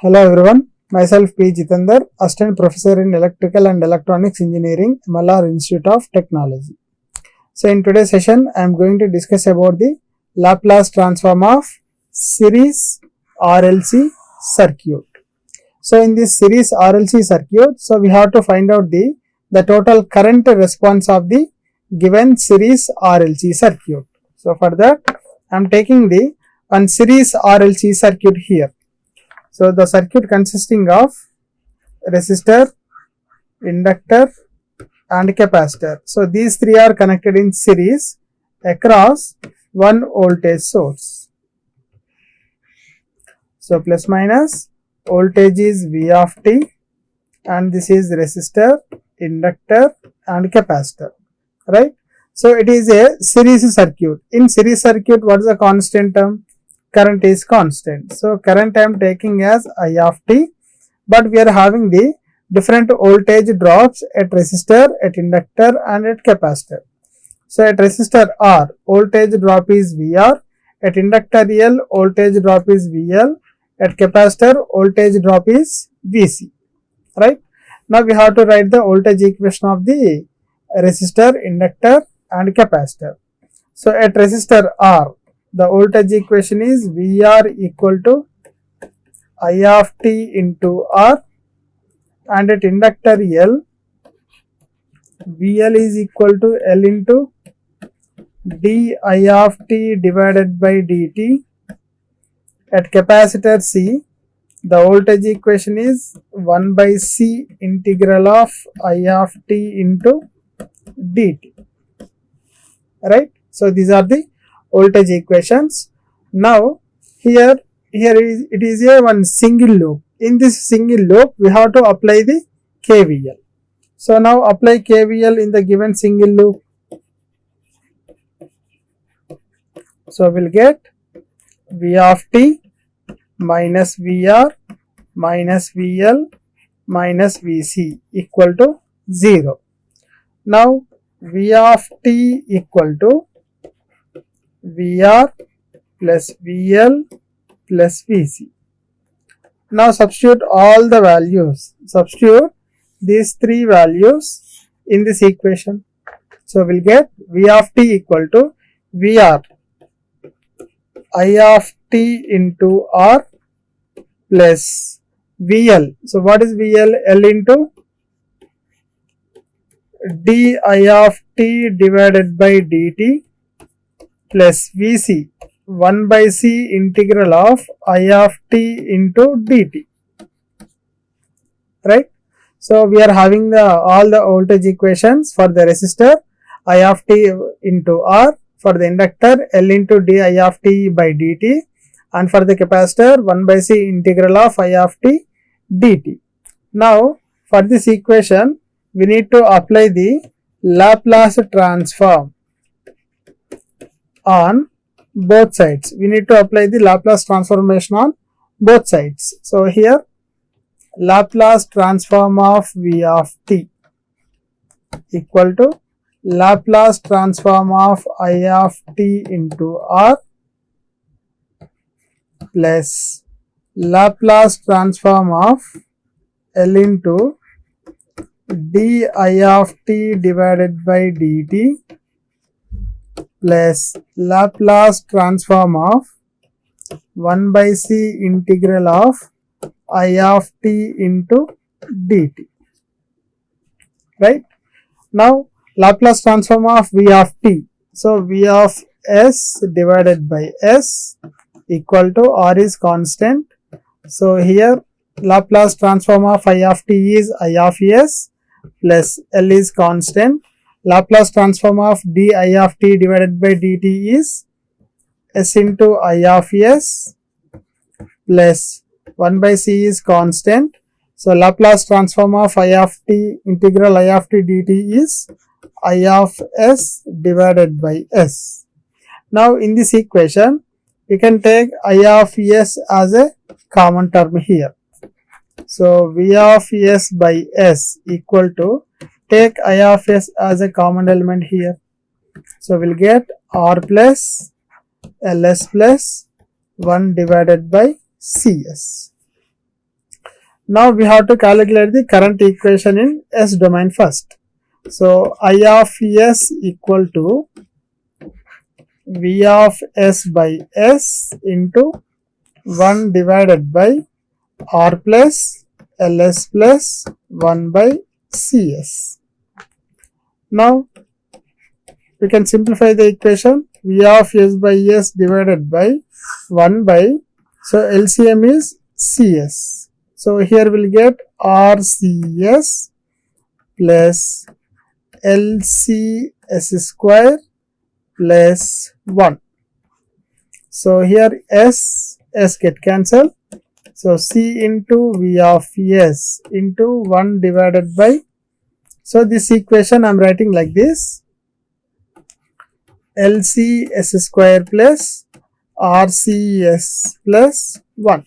Hello everyone, myself P. Jithendar, Assistant Professor in Electrical and Electronics Engineering, MLR Institute of Technology. So in today's session, I am going to discuss about the Laplace transform of series RLC circuit. So in this series RLC circuit, so we have to find out the total current response of the given series RLC circuit. So for that, I am taking the one series RLC circuit here. So the circuit consisting of resistor, inductor and capacitor. So these three are connected in series across one voltage source. So plus minus voltage is V of t and this is resistor, inductor and capacitor, right? So it is a series circuit. In series circuit, what is the constant term? Current is constant. So current I am taking as I of t, but we are having the different voltage drops at resistor, at inductor and at capacitor. So at resistor R, voltage drop is VR, at inductor L, voltage drop is VL, at capacitor, voltage drop is VC, right? Now we have to write the voltage equation of the resistor, inductor and capacitor. So at resistor R, the voltage equation is VR equal to I of t into R, and at inductor L, VL is equal to L into d I of t divided by dt. At capacitor C, the voltage equation is 1 by C integral of I of t into dt, right? So these are the voltage equations. Now here it is a one single loop. In this single loop we have to apply the KVL. So now apply KVL in the given single loop. So we'll get V of t minus VR minus VL minus VC equal to 0. Now V of t equal to VR plus VL plus VC. Now substitute all the values. Substitute these three values in this equation. So we'll get V of t equal to VR I of t into R plus VL. So what is VL? L into d I of t divided by dt plus VC 1 by C integral of I of t into dt, right? So we are having all the voltage equations for the resistor I of t into R, for the inductor L into d I of t by dt, and for the capacitor 1 by C integral of I of t dt. Now for this equation we need to apply the Laplace transform on both sides. We need to apply the Laplace transformation on both sides. So here Laplace transform of V of t equal to Laplace transform of I of t into R plus Laplace transform of L into d I of t divided by dt plus Laplace transform of 1 by C integral of I of t into dt, right? Now Laplace transform of V of t. So V of S divided by S equal to R is constant. So here Laplace transform of I of t is I of S plus L is constant. Laplace transform of d I of t divided by dt is S into I of S plus 1 by C is constant. So Laplace transform of I of t integral I of t dt is I of S divided by S. Now in this equation we can take I of S as a common term here. So V of S by S equal to, take I of S as a common element here. So we'll get R plus Ls plus 1 divided by Cs. Now we have to calculate the current equation in S domain first. So I of S equal to V of S by S into 1 divided by R plus Ls plus 1 by Cs. Now we can simplify the equation. V of S by S divided by 1 by, so LCM is Cs. So here we'll get RCS plus LCS square plus 1. So here S get cancelled. So C into V of S into 1 divided by, so this equation I am writing like this, LCS square plus RCS plus 1.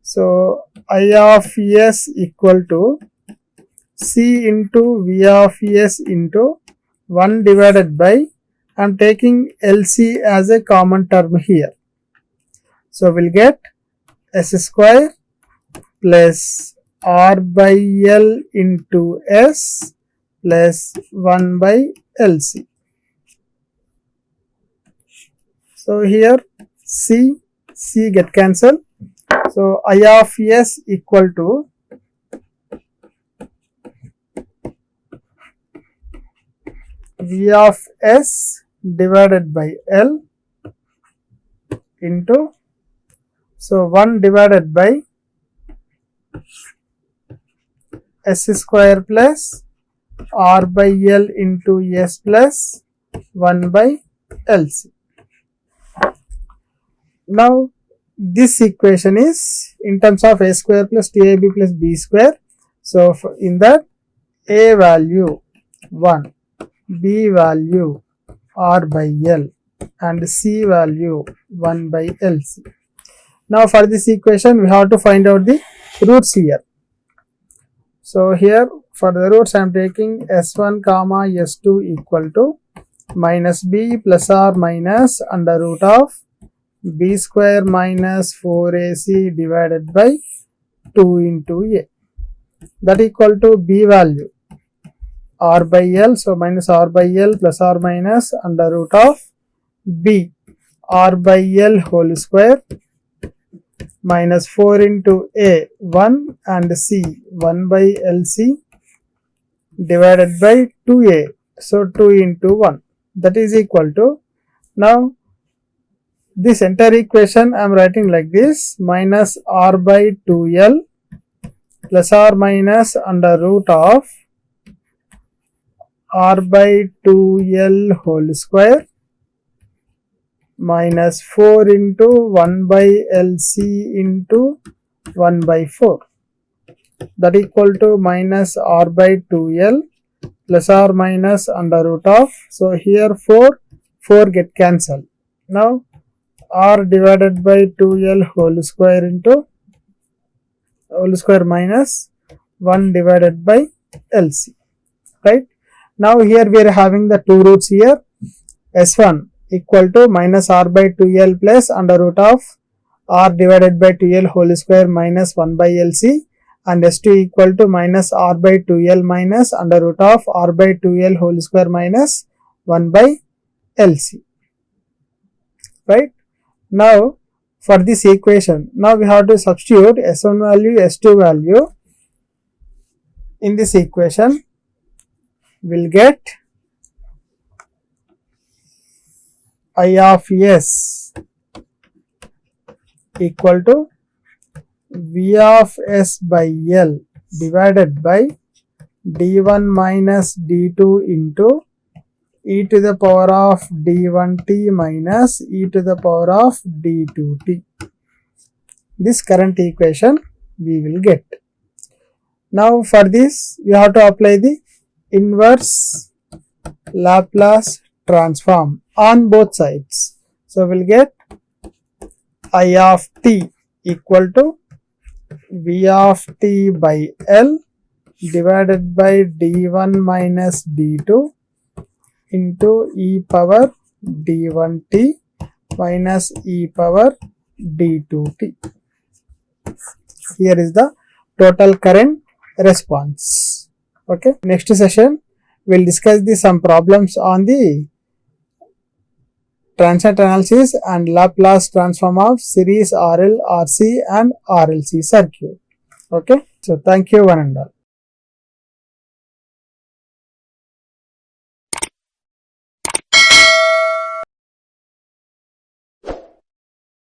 So I of S equal to C into V of S into 1 divided by, I am taking LC as a common term here. So we'll get S square plus R by L into S plus 1 by LC. So here C get cancelled. So I of S equal to V of S divided by L into, so 1 divided by S square plus R by L into S plus 1 by LC. Now this equation is in terms of A square plus 2AB plus B square. So in that A value 1, B value R by L and C value 1 by LC. Now for this equation we have to find out the roots here. So here for the roots I am taking S1 comma S2 equal to minus B plus or minus under root of B square minus 4AC divided by 2 into A, that equal to B value R by L, so minus R by L plus or minus under root of B R by L whole square minus 4 into A 1 and C 1 by LC divided by 2A, so 2 into 1, that is equal to, now this entire equation I am writing like this, minus R by 2L plus or minus under root of R by 2L whole square minus 4 into 1 by LC into 1 by 4, that equal to minus R by 2L plus or minus under root of, so here 4 get cancelled. Now R divided by 2L whole square into whole square minus 1 divided by LC, right. Now here we are having the two roots here, S1 equal to minus R by 2L plus under root of R divided by 2L whole square minus 1 by LC, and S2 equal to minus R by 2L minus under root of R by 2L whole square minus 1 by LC, right. Now for this equation, now we have to substitute S1 value, S2 value in this equation. We'll get I of S equal to V of S by L divided by D1 minus D2 into e to the power of D1t minus e to the power of D2t. This current equation we will get. Now for this we have to apply the inverse Laplace transform on both sides. So we'll get I of t equal to V of t by L divided by D1 minus D2 into e power D1t minus e power D2t. Here is the total current response. Okay, next session we'll discuss some problems on the transient analysis and Laplace transform of series RL, RC and RLC circuit. Okay, so thank you one and all.